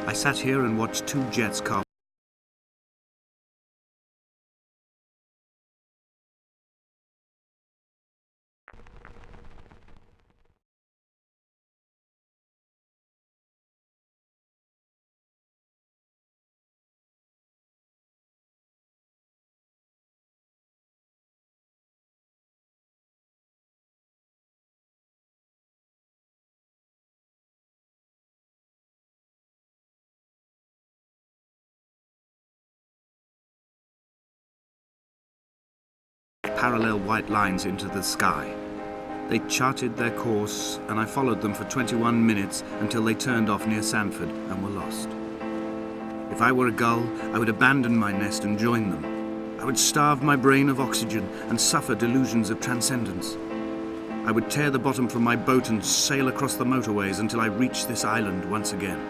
I sat here and watched 2 jets carve. Parallel white lines into the sky. They charted their course, and I followed them for 21 minutes until they turned off near Sanford and were lost. If I were a gull, I would abandon my nest and join them. I would starve my brain of oxygen and suffer delusions of transcendence. I would tear the bottom from my boat and sail across the motorways until I reached this island once again.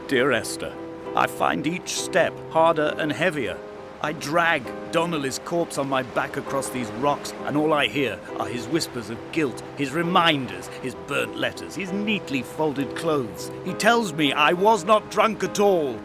Dear Esther, I find each step harder and heavier. I drag Donnelly's corpse on my back across these rocks, and all I hear are his whispers of guilt, his reminders, his burnt letters, his neatly folded clothes. He tells me I was not drunk at all.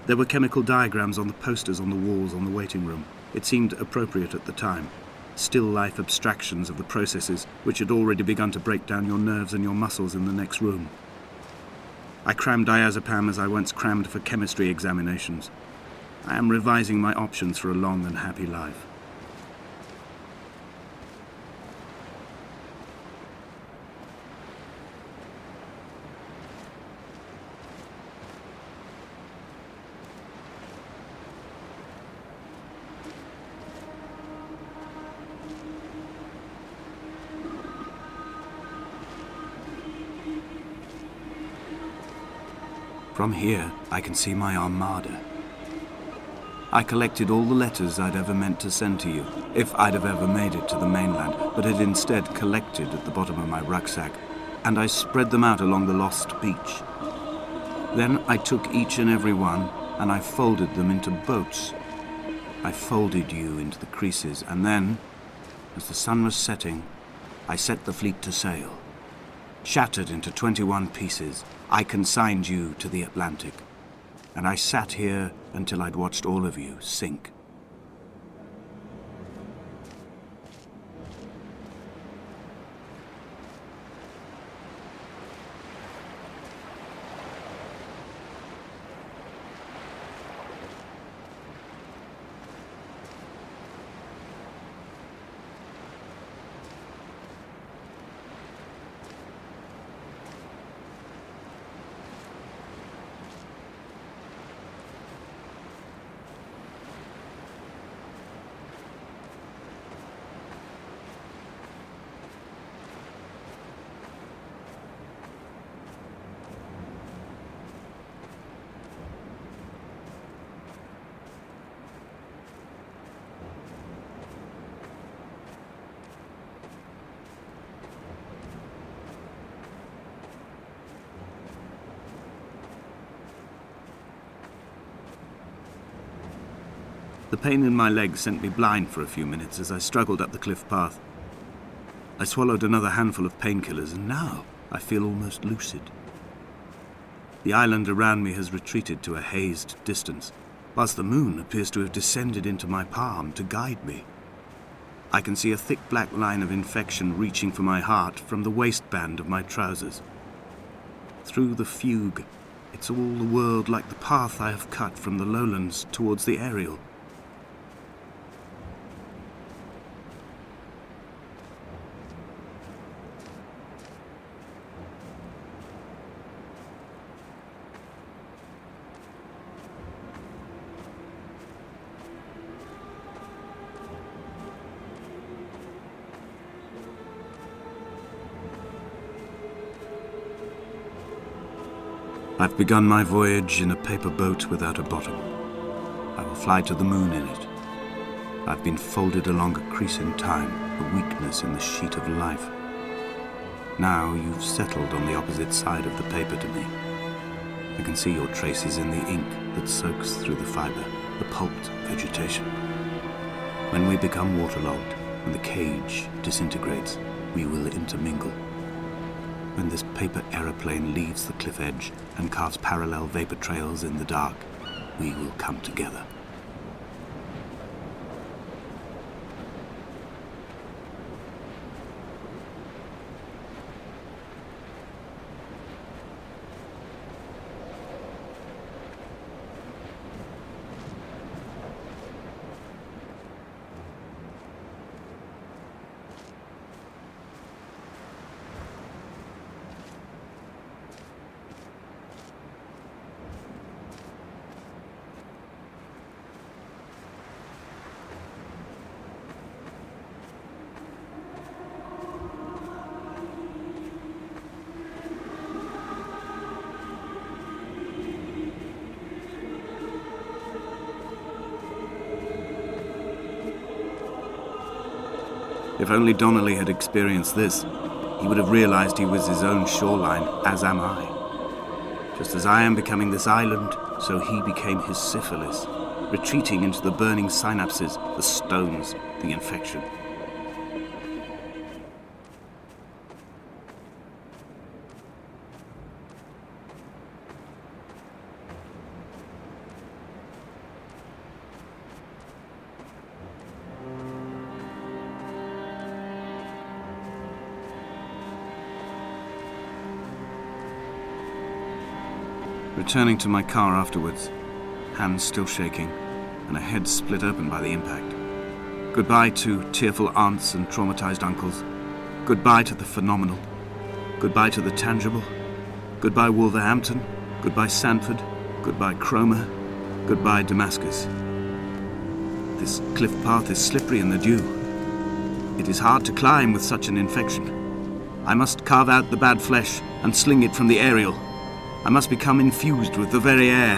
There were chemical diagrams on the posters on the walls on the waiting room. It seemed appropriate at the time. Still life abstractions of the processes which had already begun to break down your nerves and your muscles in the next room. I crammed diazepam as I once crammed for chemistry examinations. I am revising my options for a long and happy life. From here, I can see my armada. I collected all the letters I'd ever meant to send to you, if I'd have ever made it to the mainland, but had instead collected at the bottom of my rucksack, and I spread them out along the lost beach. Then I took each and every one, and I folded them into boats. I folded you into the creases, and then, as the sun was setting, I set the fleet to sail. Shattered into 21 pieces, I consigned you to the Atlantic, and I sat here until I'd watched all of you sink. The pain in my leg sent me blind for a few minutes as I struggled up the cliff path. I swallowed another handful of painkillers, and now I feel almost lucid. The island around me has retreated to a hazed distance, whilst the moon appears to have descended into my palm to guide me. I can see a thick black line of infection reaching for my heart from the waistband of my trousers. Through the fugue, it's all the world like the path I have cut from the lowlands towards the aerial. I've begun my voyage in a paper boat without a bottom. I will fly to the moon in it. I've been folded along a crease in time, a weakness in the sheet of life. Now you've settled on the opposite side of the paper to me. I can see your traces in the ink that soaks through the fiber, the pulped vegetation. When we become waterlogged and the cage disintegrates, we will intermingle. When this paper aeroplane leaves the cliff edge and carves parallel vapor trails in the dark, we will come together. If only Donnelly had experienced this, he would have realized he was his own shoreline, as am I. Just as I am becoming this island, so he became his syphilis, retreating into the burning synapses, the stones, the infection. Returning to my car afterwards, hands still shaking, and a head split open by the impact. Goodbye to tearful aunts and traumatized uncles. Goodbye to the phenomenal. Goodbye to the tangible. Goodbye Wolverhampton. Goodbye Sanford. Goodbye Cromer. Goodbye Damascus. This cliff path is slippery in the dew. It is hard to climb with such an infection. I must carve out the bad flesh and sling it from the aerial. I must become infused with the very air.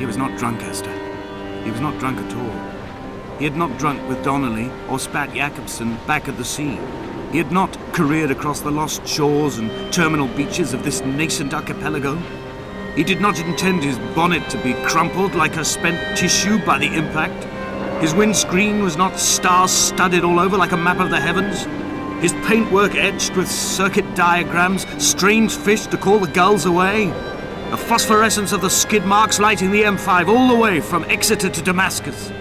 He was not drunk, Esther. He was not drunk at all. He had not drunk with Donnelly or spat Jakobsen back at the sea. He had not careered across the lost shores and terminal beaches of this nascent archipelago. He did not intend his bonnet to be crumpled like a spent tissue by the impact. His windscreen was not star-studded all over like a map of the heavens. His paintwork etched with circuit diagrams, strange fish to call the gulls away. The phosphorescence of the skid marks lighting the M5 all the way from Exeter to Damascus.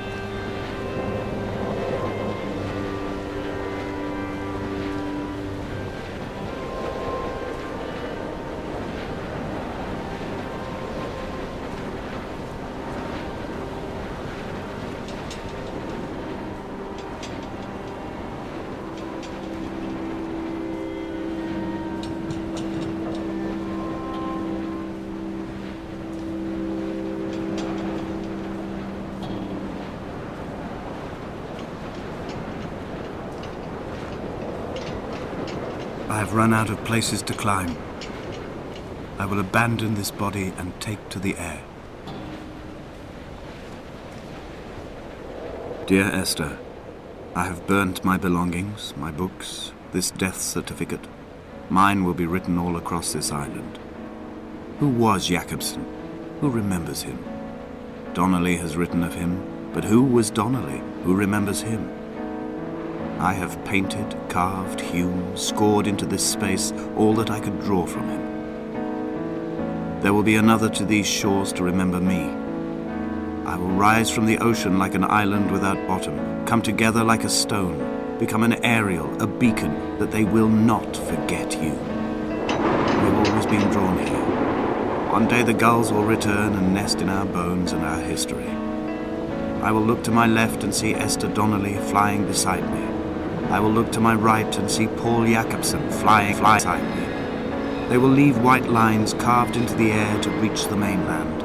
I have run out of places to climb. I will abandon this body and take to the air. Dear Esther, I have burnt my belongings, my books, this death certificate. Mine will be written all across this island. Who was Jakobsen? Who remembers him? Donnelly has written of him, but who was Donnelly? Who remembers him? I have painted, carved, hewn, scored into this space all that I could draw from him. There will be another to these shores to remember me. I will rise from the ocean like an island without bottom, come together like a stone, become an aerial, a beacon, that they will not forget you. We have always been drawn here. One day the gulls will return and nest in our bones and our history. I will look to my left and see Esther Donnelly flying beside me. I will look to my right and see Paul Jakobsen flying beside me. They will leave white lines carved into the air to reach the mainland,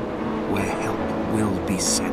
where help will be sent.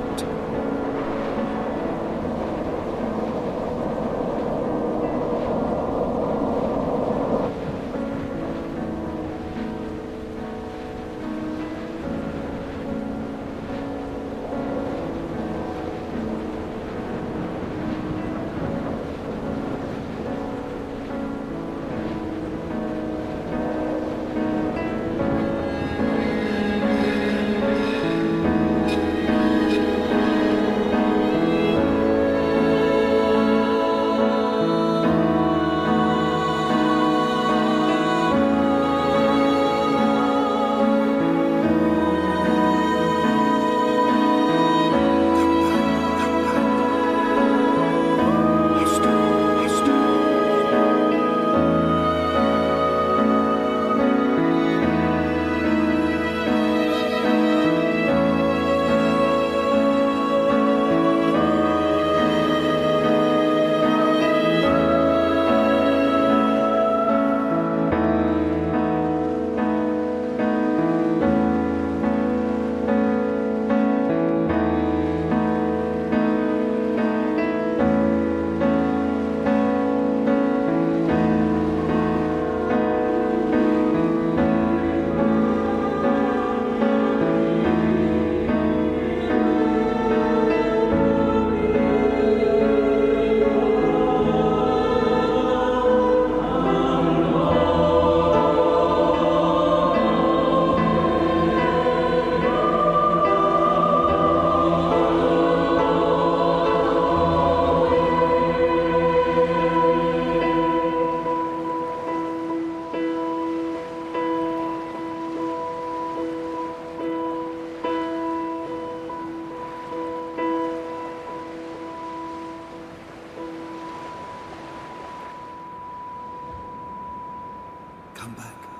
Come back.